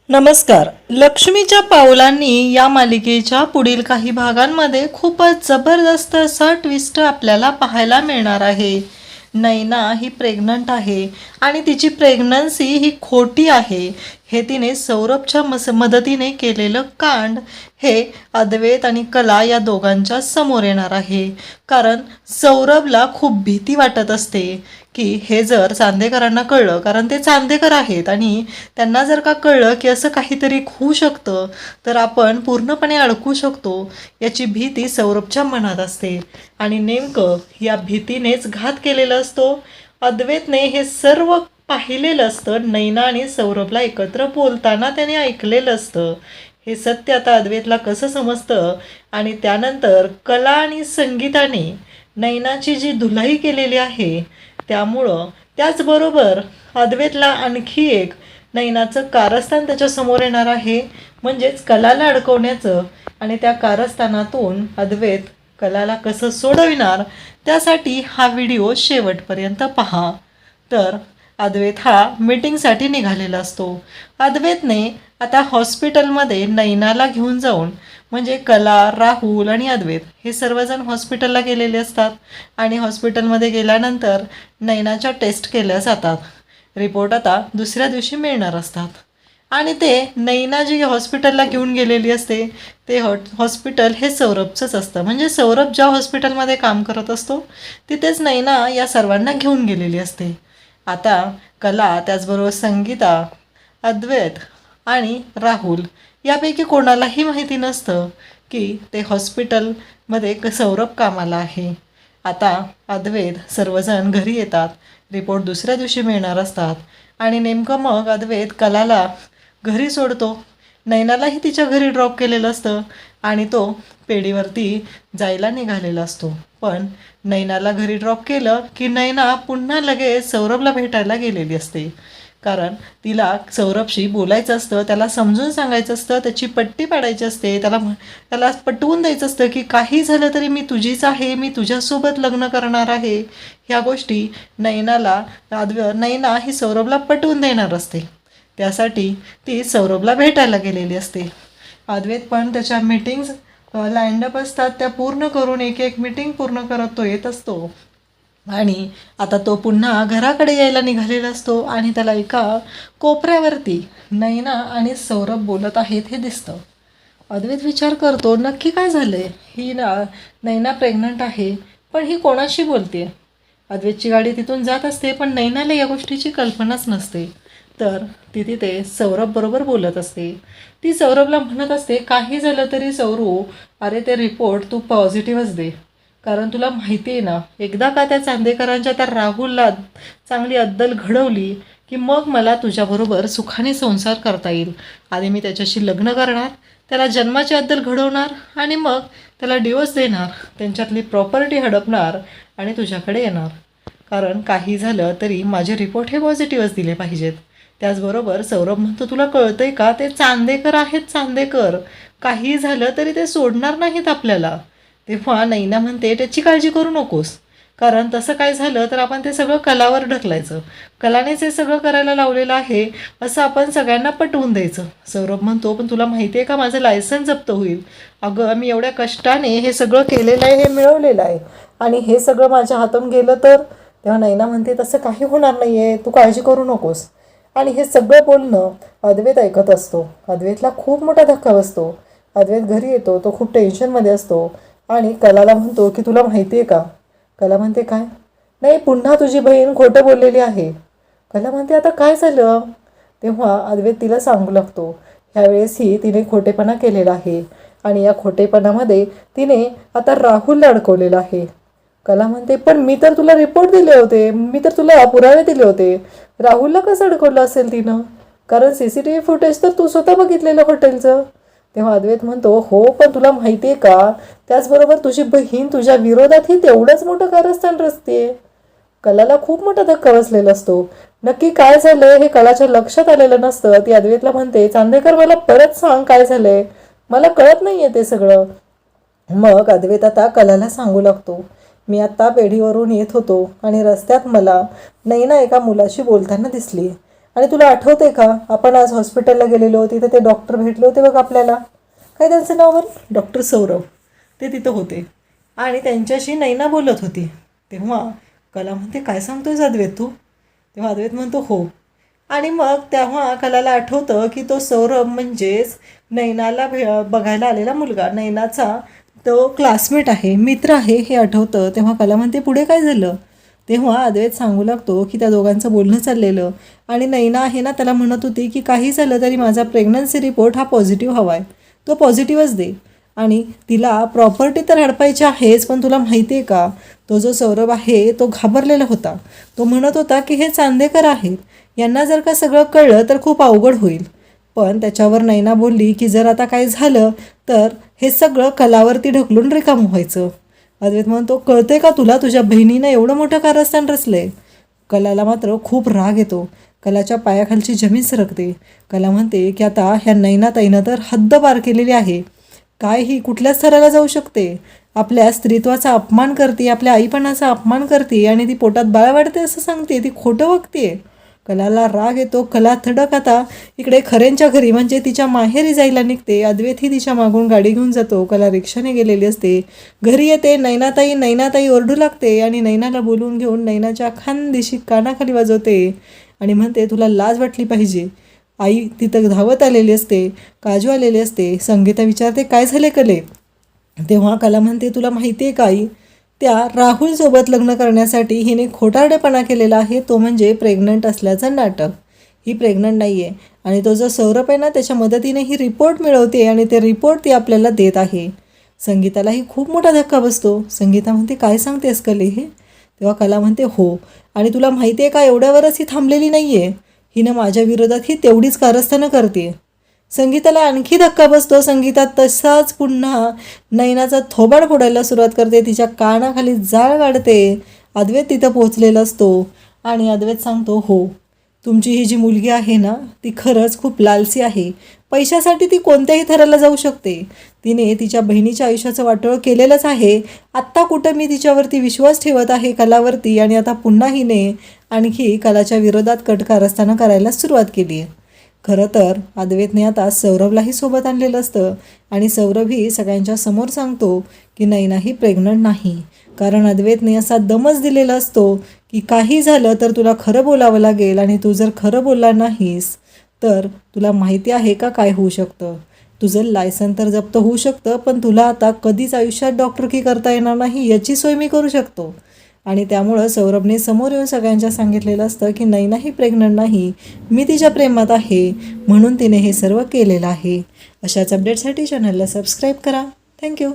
नमस्कार. लक्ष्मीच्या पावलांनी या मालिकेच्या पुढील काही भागांमध्ये खूपच जबरदस्त असा ट्विस्ट आपल्याला पाहायला मिळणार आहे. नैना ही प्रेग्नंट आहे आणि तिची प्रेग्नन्सी ही खोटी आहे. हे तिने सौरभच्या मदतीने केलेलं कांड हे अद्वैत आणि कला या दोघांच्या समोर येणार आहे. कारण सौरभला खूप भीती वाटत असते की हे जर चांदेकरांना कळलं, कारण ते चांदेकर आहेत आणि त्यांना जर का कळलं की असं काहीतरी होऊ शकतं तर आपण पूर्णपणे अडकू शकतो, याची भीती सौरभच्या मनात असते. आणि नेमकं या भीतीनेच घात केलेला असतो. अद्वैतने हे सर्व पाहिलेलं असतं. नैना आणि सौरभला एकत्र बोलताना त्याने ऐकलेलं असतं. हे सत्य आता अद्वैतला कसं समजतं आणि त्यानंतर कला आणि संगीताने नैनाची जी धुलाई केलेली आहे त्यामुळं त्याचबरोबर अद्वैतला आणखी एक नैनाचं कारस्थान त्याच्यासमोर येणार आहे. म्हणजेच कलाला अडकवण्याचं आणि त्या कारस्थानातून अद्वैत कलाला कसं सोडविणार, त्यासाठी हा व्हिडिओ शेवटपर्यंत पहा. तर अद्वैत हा मीटिंगसाठी निघालेला असतो. अद्वैतने आता हॉस्पिटलमध्ये नैनाला घेऊन जाऊन, म्हणजे कला, राहुल आणि अद्वैत हे सर्वजण हॉस्पिटलला गेलेले असतात. आणि हॉस्पिटलमध्ये गेल्यानंतर नैनाच्या टेस्ट केल्या जातात. रिपोर्ट आता दुसऱ्या दिवशी मिळणार असतात. आणि ते नैना जी हॉस्पिटलला घेऊन गेलेली असते ते हॉस्पिटल हे सौरभचंच असतं. म्हणजे सौरभ ज्या हॉस्पिटलमध्ये काम करत असतो तिथेच नैना या सर्वांना घेऊन गेलेली असते. आता कला, त्याचबरोबर संगीता, अद्वैत आणि राहुल यापैकी कोणालाही माहिती नसतं की ते हॉस्पिटलमध्ये सौरभ कामाला आहे. आता अद्वैत सर्वजण घरी येतात. रिपोर्ट दुसऱ्या दिवशी मिळणार असतात. आणि नेमकं मग अद्वैत कलाला घरी सोडतो. नैनालाही तिच्या घरी ड्रॉप केलेलं असतं आणि तो पेढीवरती जायला निघालेला असतो. पण नैनाला घरी ड्रॉप केलं की नैना पुन्हा लगेच सौरभला भेटायला गेलेली असते. कारण तिला सौरभशी बोलायचं असतं, त्याला समजून सांगायचं असतं, त्याची पट्टी पाडायची असते, त्याला पटवून द्यायचं असतं की काही झालं तरी मी तुझीच आहे, मी तुझ्यासोबत लग्न करणार आहे. ह्या गोष्टी नैना ही सौरभला पटवून देणार असते. त्यासाठी ती सौरभला भेटायला गेलेली असते. अद्वैत पण त्याच्या मीटिंग्स लाईंडअप असतात त्या पूर्ण करून एक एक मीटिंग पूर्ण करत तो येत असतो. आणि आता तो पुन्हा घराकडे यायला निघालेला असतो आणि त्याला एका कोपऱ्यावरती नैना आणि सौरभ बोलत आहेत हे दिसतं. अद्वैत विचार करतो, नक्की काय झालंय? ही नैना प्रेग्नंट आहे, पण ही कोणाशी बोलते? अद्वैतची गाडी तिथून जात असते पण नैनाला या गोष्टीची कल्पनाच नसते. तर ती तिथे सौरभ बरोबर बोलत असते. ती सौरभला म्हणत असते, काही झालं तरी सौरू, अरे ते रिपोर्ट तू पॉझिटिव्हच दे. कारण तुला माहिती आहे ना, एकदा का त्या चांदेकरांच्या त्या राहुलला चांगली अद्दल घडवली की मग मला तुझ्याबरोबर सुखाने संसार करता येईल. आधी मी त्याच्याशी लग्न करणार, त्याला जन्माची अद्दल घडवणार आणि मग त्याला डिवोर्स देणार, त्यांच्यातली प्रॉपर्टी हडपणार आणि तुझ्याकडे येणार. कारण काही झालं तरी माझे रिपोर्ट हे पॉझिटिव्हच दिले पाहिजेत. त्याचबरोबर सौरभ म्हणतो, तुला कळतंय का, ते चांदेकर आहेत, चांदेकर. काही झालं तरी ते सोडणार नाहीत आपल्याला. तेव्हा नैना म्हणते, त्याची काळजी करू नकोस, कारण तसं काय झालं तर आपण ते सगळं कलावर ढकलायचं. कलानेच हे सगळं करायला लावलेलं आहे असं आपण सगळ्यांना पटवून द्यायचं. सौरभ म्हणतो, पण तुला माहिती आहे का, माझं लायसन्स जप्त होईल. अगं, मी एवढ्या कष्टाने हे सगळं केलेलं आहे, हे मिळवलेलं आहे, आणि हे सगळं माझ्या हातून गेलं तर? तेव्हा नैना म्हणते, तसं काही होणार नाही आहे, तू काळजी करू नकोस. आणि हे सगळं बोलणं अद्वैत ऐकत असतो. अद्वैतला खूप मोठा धक्का बसतो. अद्वैत घरी येतो, तो खूप टेन्शनमध्ये असतो आणि कलाला म्हणतो की तुला माहिती आहे का? कला म्हणते, काय? नाही, पुन्हा तुझी बहीण खोटं बोललेली आहे. कला म्हणते, आता काय झालं? तेव्हा अद्वैत तिला सांगू लागतो, ह्यावेळेसही तिने खोटेपणा केलेला आहे आणि या खोटेपणामध्ये तिने आता राहुलला अडकवलेलं आहे. कला म्हणते, पण मी तर तुला रिपोर्ट दिले होते, मी तर तुला पुरावे दिले होते, राहुलला कसं अडकवलं असेल तिनं? कारण CCTV फुटेज तर तू स्वतः बघितलेलं हॉटेलचं. तेव्हा अद्वैत म्हणतो, हो, पण तुला माहिती आहे का, त्याचबरोबर तुझी बहीण तुझ्या विरोधातही तेवढंच मोठं कारस्थान रचते. कलाला खूप मोठा धक्का बसलेला असतो. नक्की काय झालंय हे कलाच्या लक्षात आलेलं नसतं. ती अद्वैतला म्हणते, चांदेकर मला परत सांग काय झालंय, मला कळत नाहीये ते सगळं. मग अद्वैत आता कलाला सांगू लागतो, मी आत्ता पेढीवरून येत होतो आणि रस्त्यात मला नैना एका मुलाशी बोलताना दिसली आणि तुला आठवते का, आपण आज हॉस्पिटलला गेलेलो, तिथे ते डॉक्टर भेटले होते बघ आपल्याला. काय त्यांचं नाव बरं? डॉक्टर सौरभ. ते तिथं होते आणि त्यांच्याशी नैना बोलत होती. तेव्हा कला म्हणते, काय सांगतोय अद्वैत तू? तेव्हा अद्वैत म्हणतो, हो. आणि मग तेव्हा कलाला आठवतं की तो सौरभ म्हणजेच नैनाला बघायला आलेला मुलगा, नैनाचा तो क्लासमेट आहे, मित्र आहे, हे आठवतं. तेव्हा कला म्हणते, पुढे काय झालं? तेव्हा अद्वैत सांगू लागतो की त्या दोघांचं बोलणं चाललेलं आणि नैना आहे ना, त्याला म्हणत होती की काही झालं तरी माझा प्रेग्नन्सी रिपोर्ट हा पॉझिटिव्ह हवा आहे, तो पॉझिटिव्हच दे. आणि तिला प्रॉपर्टी तर हडपायची आहेच, पण तुला माहिती आहे का, तो जो सौरभ आहे तो घाबरलेला होता. तो म्हणत होता की हे चांदेकर आहेत, यांना जर का सगळं कळलं तर खूप अवघड होईल. पण त्याच्यावर नैना बोलली की जर आता काय झालं तर हे सगळं कलावरती ढकलून रिकामं व्हायचं. अद्वैत म्हणतो, कळते का तुला, तुझ्या बहिणीनं एवढं मोठं कारस्थान रचलंय? कलाला मात्र खूप राग येतो. कलाच्या पायाखालची जमीन सरकते. कला म्हणते की आता ह्या नैनाताईनं तर हद्द पार केलेली आहे. काय ही कुठल्या स्तराला जाऊ शकते? आपल्या स्त्रीत्वाचा अपमान करते, आपल्या आईपणाचा अपमान करते आणि ती पोटात बाळ वाढते असं सांगते, ती खोटं बघते. कलाला राग येतो. कला थडक आता इकडे खऱ्यांच्या घरी म्हणजे तिच्या माहेरी जायला निघते. अद्वैतही तिच्या मागून गाडी घेऊन जातो. कला रिक्षाने गेलेली असते. घरी येते. नैनाताई नैनाताई ओरडू लागते आणि नैनाला बोलवून घेऊन नैनाच्या खानदेशी कानाखाली वाजवते आणि म्हणते, तुला लाज वाटली पाहिजे. आई तिथं धावत आलेली असते. काजू आलेली असते. संगीता विचारते, काय झाले कले? तेव्हा कला म्हणते, तुला माहिती आहे का आई, त्या राहुलसोबत लग्न करण्यासाठी हिने खोटारडेपणा केलेला आहे, तो म्हणजे प्रेग्नंट असल्याचं नाटक. ही प्रेग्नंट नाही आहे आणि तो जो सौरभ आहे ना, त्याच्या मदतीने ही रिपोर्ट मिळवते आणि ते रिपोर्ट ती आपल्याला देत आहे. संगीतालाही खूप मोठा धक्का बसतो. संगीता म्हणते, काय सांगतेस कले हे? तेव्हा कला म्हणते, हो. आणि तुला माहिती आहे का, एवढ्यावरच ही थांबलेली नाही आहे, हिनं माझ्या विरोधात ही तेवढीच कारस्थानं करते. संगीताला आणखी धक्का बसतो. संगीता तसाच पुन्हा नैनाचा थोबाड फोडायला सुरुवात करते. तिच्या कानाखाली जाळ काढते. अद्वैत तिथं पोहोचलेला असतो आणि अद्वैत सांगतो, हो, तुमची ही जी मुलगी आहे ना, ती खरंच खूप लालसी आहे. पैशासाठी ती कोणत्याही थराला जाऊ शकते. तिने तिच्या बहिणीच्या आयुष्याचं वाटोळं केलेलंच आहे. आत्ता कुठं मी तिच्यावरती विश्वास ठेवत आहे कलावरती, आणि आता पुन्हा हिने आणखी कलाच्या विरोधात कटकारस्थानं करायला सुरुवात केली आहे. खरं तर अद्वैतने आता सौरभलाही सोबत आणलेलं असतं आणि सौरभही सगळ्यांच्या समोर सांगतो की नैनाही प्रेग्नंट नाही. कारण अद्वैतने असा दमच दिलेला असतो की काही झालं तर तुला खरं बोलावं लागेल आणि तू जर खरं बोलला नाहीस तर तुला माहिती आहे का काय होऊ शकतं. तुझं लायसन तर जप्त होऊ शकतं, पण तुला आता कधीच आयुष्यात डॉक्टरकी करता येणार नाही याची सोय मी करू शकतो. आणि त्यामुळं सौरभने समोर येऊन सगळ्यांच्या सांगितलेलं असतं की नैनाही प्रेग्नंट नाही, मी तिच्या प्रेमात आहे, म्हणून तिने हे सर्व केलेलं आहे. अशाच अपडेटसाठी चॅनलला सबस्क्राईब करा. थँक्यू.